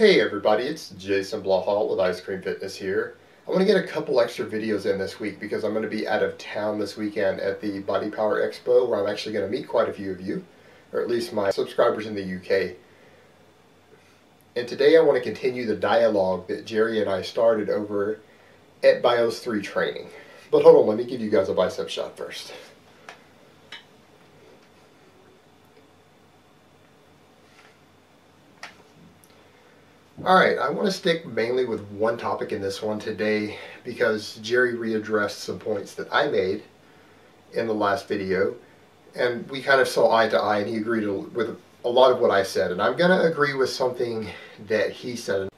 Hey everybody, it's Jason Blaha with Ice Cream Fitness here. I want to get a couple extra videos in this week because I'm going to be out of town this weekend at the Body Power Expo, where I'm actually going to meet quite a few of you, or at least my subscribers in the UK. And today I want to continue the dialogue that Jerry and I started over at Bios3Training. But hold on, let me give you guys a bicep shot first. Alright, I want to stick mainly with one topic in this one today because Jerry readdressed some points that I made in the last video, and we kind of saw eye to eye, and he agreed with a lot of what I said, and I'm going to agree with something that he said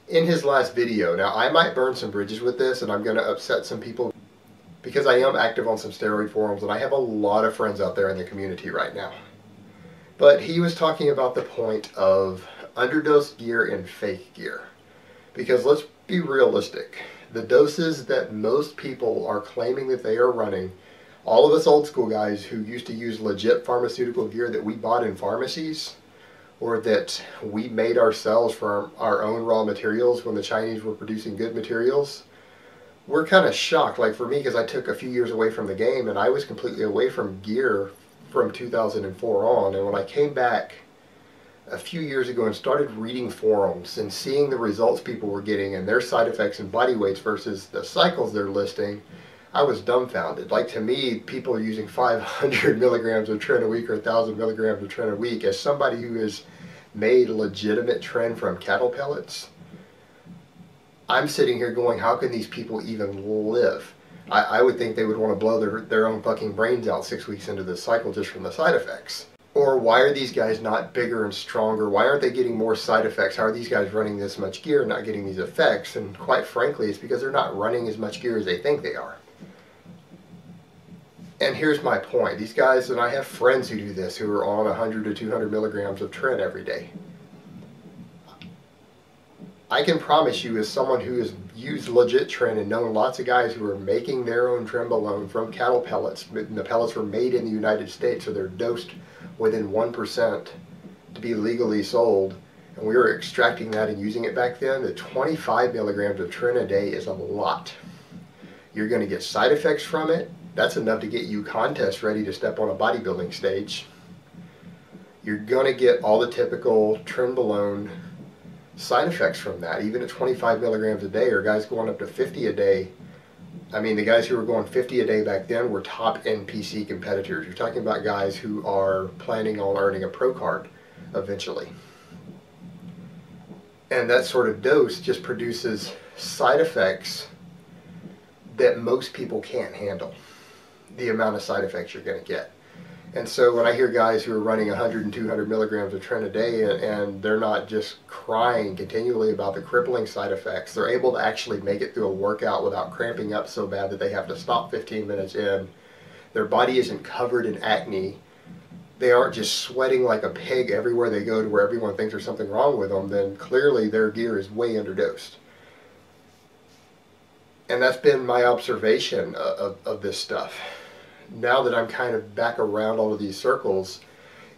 in his last video. Now, I might burn some bridges with this, and I'm going to upset some people because I am active on some steroid forums, and I have a lot of friends out there in the community right now. But he was talking about the point of underdosed gear and fake gear. Because let's be realistic. The doses that most people are claiming that they are running, all of us old school guys who used to use legit pharmaceutical gear that we bought in pharmacies, or that we made ourselves from our own raw materials when the Chinese were producing good materials, we're kind of shocked. Like for me, because I took a few years away from the game and I was completely away from gear from 2004 on, and when I came back a few years ago and started reading forums and seeing the results people were getting and their side effects and body weights versus the cycles they're listing, I was dumbfounded. Like, to me, people are using 500 milligrams of tren a week or 1,000 milligrams of tren a week. As somebody who has made legitimate tren from cattle pellets, I'm sitting here going, how can these people even live? I would think they would want to blow their own fucking brains out 6 weeks into this cycle just from the side effects. Or why are these guys not bigger and stronger? Why aren't they getting more side effects? How are these guys running this much gear and not getting these effects? And quite frankly, it's because they're not running as much gear as they think they are. And here's my point. These guys, and I have friends who do this, who are on 100 to 200 milligrams of tren every day. I can promise you, as someone who has used legit tren and known lots of guys who are making their own trenbolone from cattle pellets, and the pellets were made in the United States, so they're dosed within 1% to be legally sold, and we were extracting that and using it back then, the 25 milligrams of tren a day is a lot. You're going to get side effects from it. That's enough to get you contest ready to step on a bodybuilding stage. You're going to get all the typical trenbolone side effects from that, even at 25 milligrams a day, or guys going up to 50 a day. I mean, the guys who were going 50 a day back then were top NPC competitors. You're talking about guys who are planning on earning a pro card eventually. And that sort of dose just produces side effects that most people can't handle, the amount of side effects you're going to get. And so when I hear guys who are running 100 and 200 milligrams of tren a day and they're not just crying continually about the crippling side effects, they're able to actually make it through a workout without cramping up so bad that they have to stop 15 minutes in. Their body isn't covered in acne. They aren't just sweating like a pig everywhere they go to where everyone thinks there's something wrong with them. Then clearly their gear is way underdosed. And that's been my observation of this stuff. Now that I'm kind of back around all of these circles,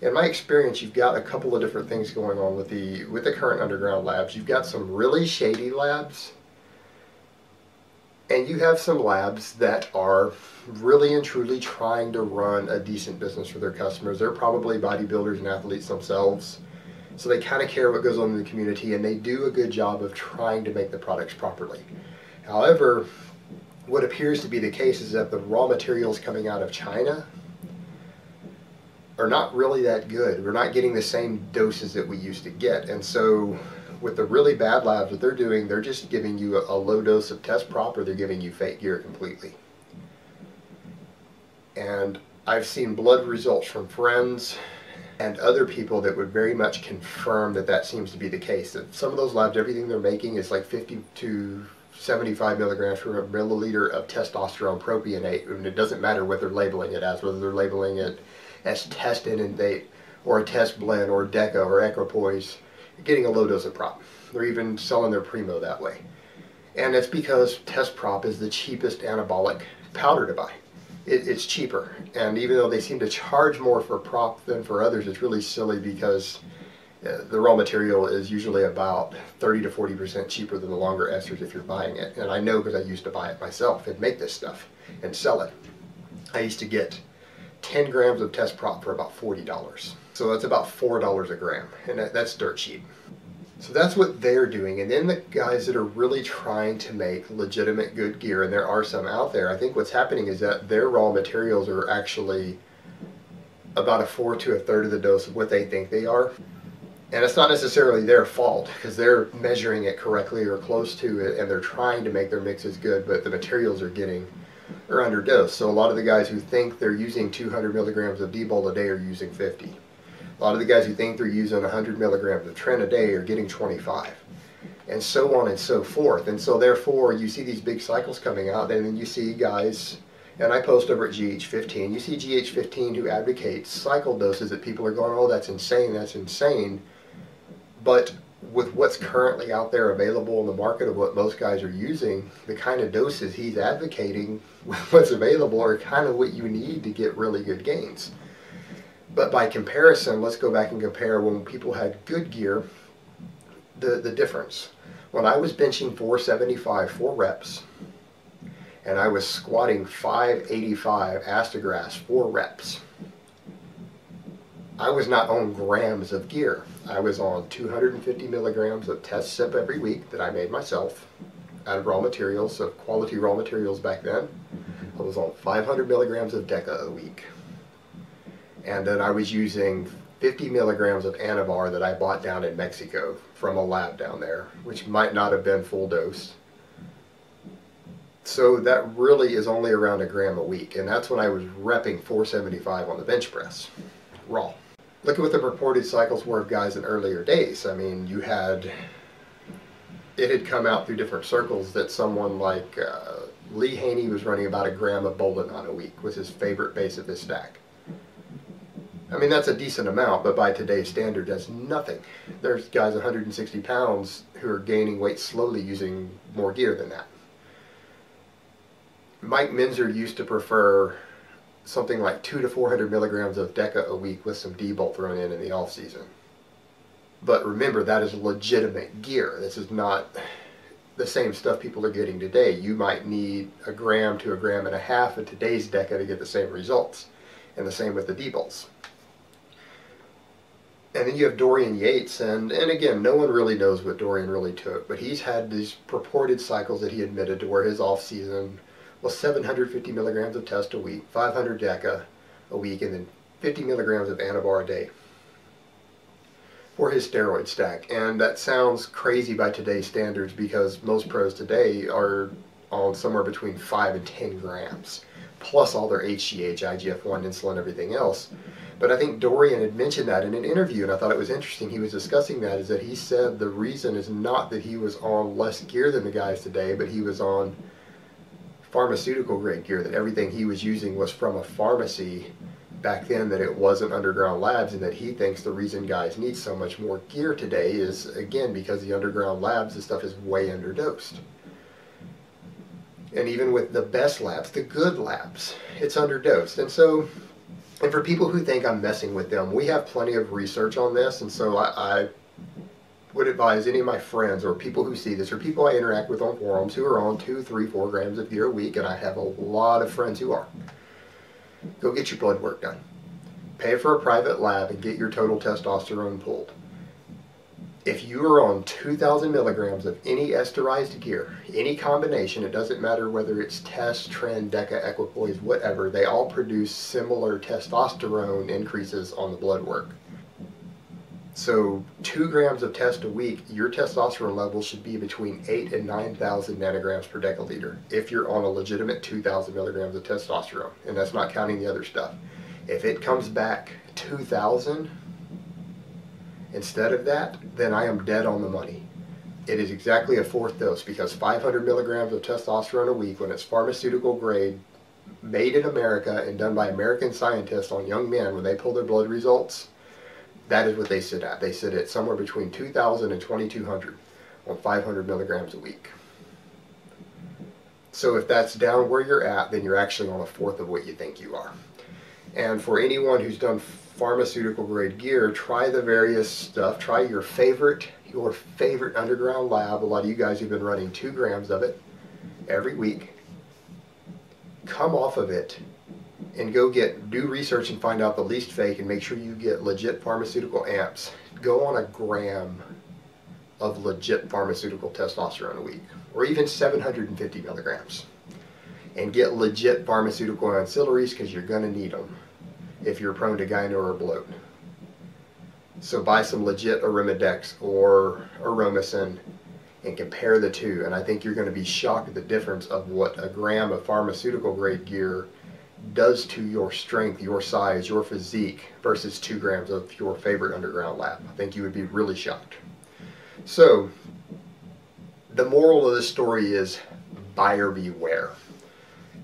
in my experience, you've got a couple of different things going on with the current underground labs. You've got some really shady labs, and you have some labs that are really and truly trying to run a decent business for their customers. They're probably bodybuilders and athletes themselves, so they kind of care what goes on in the community, and they do a good job of trying to make the products properly. However, what appears to be the case is that the raw materials coming out of China are not really that good. We're not getting the same doses that we used to get. And so with the really bad labs, what they're doing, they're just giving you a low dose of test prop, or they're giving you fake gear completely. And I've seen blood results from friends and other people that would very much confirm that that seems to be the case. That some of those labs, everything they're making is like 50 to 75 milligrams per milliliter of testosterone propionate, and it doesn't matter what they're labeling it as, whether they're labeling it as test inundate or a test blend or DECA or equipoise. You're getting a low dose of prop. They're even selling their Primo that way. And it's because test prop is the cheapest anabolic powder to buy. It's cheaper, and even though they seem to charge more for prop than for others, it's really silly because The raw material is usually about 30 to 40% cheaper than the longer esters if you're buying it. And I know because I used to buy it myself and make this stuff and sell it. I used to get 10 grams of test prop for about $40. So that's about $4 a gram, and that's dirt cheap. So that's what they're doing. And then the guys that are really trying to make legitimate good gear, and there are some out there, I think what's happening is that their raw materials are actually about a fourth to a third of the dose of what they think they are. And it's not necessarily their fault because they're measuring it correctly or close to it, and they're trying to make their mixes good, but the materials are underdosed. So a lot of the guys who think they're using 200 milligrams of D-bol a day are using 50. A lot of the guys who think they're using 100 milligrams of tren a day are getting 25, and so on and so forth. And so therefore you see these big cycles coming out, and then you see guys, and I post over at GH15, you see GH15 who advocates cycle doses that people are going, oh, that's insane, that's insane. But with what's currently out there available in the market of what most guys are using, the kind of doses he's advocating with what's available are kind of what you need to get really good gains. But by comparison, let's go back and compare when people had good gear, the difference. When I was benching 475, 4 reps, and I was squatting 585 astagraphs, 4 reps, I was not on grams of gear. I was on 250 milligrams of test sip every week that I made myself out of raw materials, so quality raw materials back then. I was on 500 milligrams of Deca a week. And then I was using 50 milligrams of Anavar that I bought down in Mexico from a lab down there, which might not have been full dose. So that really is only around a gram a week, and that's when I was repping 475 on the bench press, raw. Look at what the reported cycles were of guys in earlier days. I mean, it had come out through different circles that someone like Lee Haney was running about a gram of Bolanon a week, was his favorite base of his stack. I mean, that's a decent amount, but by today's standard, that's nothing. There's guys 160 pounds who are gaining weight slowly using more gear than that. Mike Minzer used to prefer something like 200 to 400 milligrams of Deca a week with some D-bol thrown in the off season. But remember, that is legitimate gear. This is not the same stuff people are getting today. You might need a gram to a gram and a half of today's Deca to get the same results. And the same with the D-bols. And then you have Dorian Yates, and again, no one really knows what Dorian really took, but he's had these purported cycles that he admitted to where his off-season was 750 milligrams of test a week, 500 Deca a week, and then 50 milligrams of Anavar a day for his steroid stack. And that sounds crazy by today's standards because most pros today are on somewhere between 5 and 10 grams, plus all their HGH, IGF-1, insulin, everything else. But I think Dorian had mentioned that in an interview, and I thought it was interesting. He was discussing that, is that he said the reason is not that he was on less gear than the guys today, but he was on pharmaceutical grade gear, that everything he was using was from a pharmacy back then, that it wasn't underground labs, and that he thinks the reason guys need so much more gear today is, again, because the underground labs, the stuff is way underdosed. And even with the best labs, the good labs, it's underdosed. And so, and for people who think I'm messing with them, we have plenty of research on this, and so I would advise any of my friends or people who see this or people I interact with on forums who are on 2, 3, 4 grams of gear a week, and I have a lot of friends who are, go get your blood work done. Pay for a private lab and get your total testosterone pulled. If you are on 2,000 milligrams of any esterized gear, any combination, it doesn't matter whether it's test, tren, Deca, equipoise, whatever, they all produce similar testosterone increases on the blood work. So 2 grams of test a week, your testosterone level should be between 8 and 9,000 nanograms per deciliter if you're on a legitimate 2,000 milligrams of testosterone, and that's not counting the other stuff. If it comes back 2,000 instead of that, then I am dead on the money. It is exactly a 4th dose, because 500 milligrams of testosterone a week, when it's pharmaceutical grade, made in America and done by American scientists on young men, when they pull their blood results, that is what they sit at. They sit at somewhere between 2,000 and 2,200 on 500 milligrams a week. So if that's down where you're at, then you're actually on a 4th of what you think you are. And for anyone who's done pharmaceutical grade gear, try the various stuff. Try your favorite underground lab. A lot of you guys have been running 2 grams of it every week. Come off of it and do research and find out the least fake, and make sure you get legit pharmaceutical amps. Go on a gram of legit pharmaceutical testosterone a week, or even 750 milligrams. And get legit pharmaceutical ancillaries, because you're going to need them if you're prone to gyno or bloat. So buy some legit Arimidex or Aromacin and compare the two, and I think you're going to be shocked at the difference of what a gram of pharmaceutical grade gear does to your strength, your size, your physique versus 2 grams of your favorite underground lab. I think you would be really shocked. So the moral of this story is buyer beware.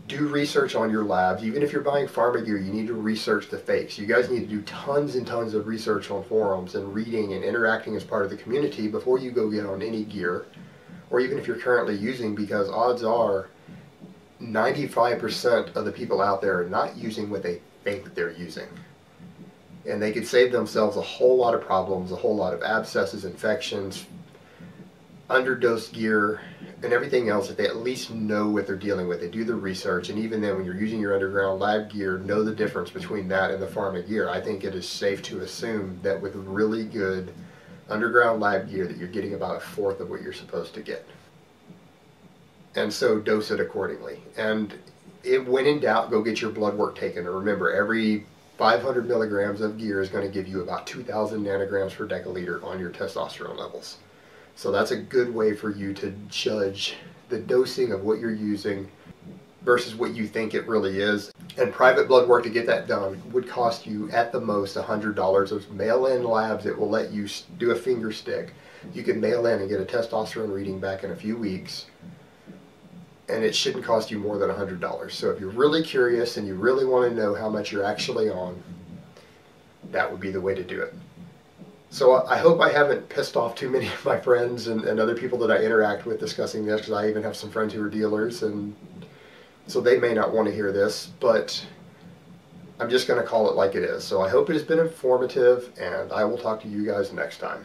Do research on your labs. Even if you're buying pharma gear, you need to research the fakes. You guys need to do tons and tons of research on forums and reading and interacting as part of the community before you go get on any gear, or even if you're currently using, because odds are 95% of the people out there are not using what they think they're using. And they could save themselves a whole lot of problems, a whole lot of abscesses, infections, underdosed gear, and everything else if they at least know what they're dealing with. They do the research, and even then when you're using your underground lab gear, know the difference between that and the pharma gear. I think it is safe to assume that with really good underground lab gear that you're getting about 1/4 of what you're supposed to get. And so dose it accordingly. And when in doubt, go get your blood work taken. And remember, every 500 milligrams of gear is going to give you about 2,000 nanograms per deciliter on your testosterone levels. So that's a good way for you to judge the dosing of what you're using versus what you think it really is. And private blood work to get that done would cost you at the most $100. Those mail-in labs that will let you do a finger stick. You can mail in and get a testosterone reading back in a few weeks, and it shouldn't cost you more than $100. So if you're really curious and you really want to know how much you're actually on, that would be the way to do it. So I hope I haven't pissed off too many of my friends and other people that I interact with discussing this, because I even have some friends who are dealers, and so they may not want to hear this, but I'm just going to call it like it is. So I hope it has been informative, and I will talk to you guys next time.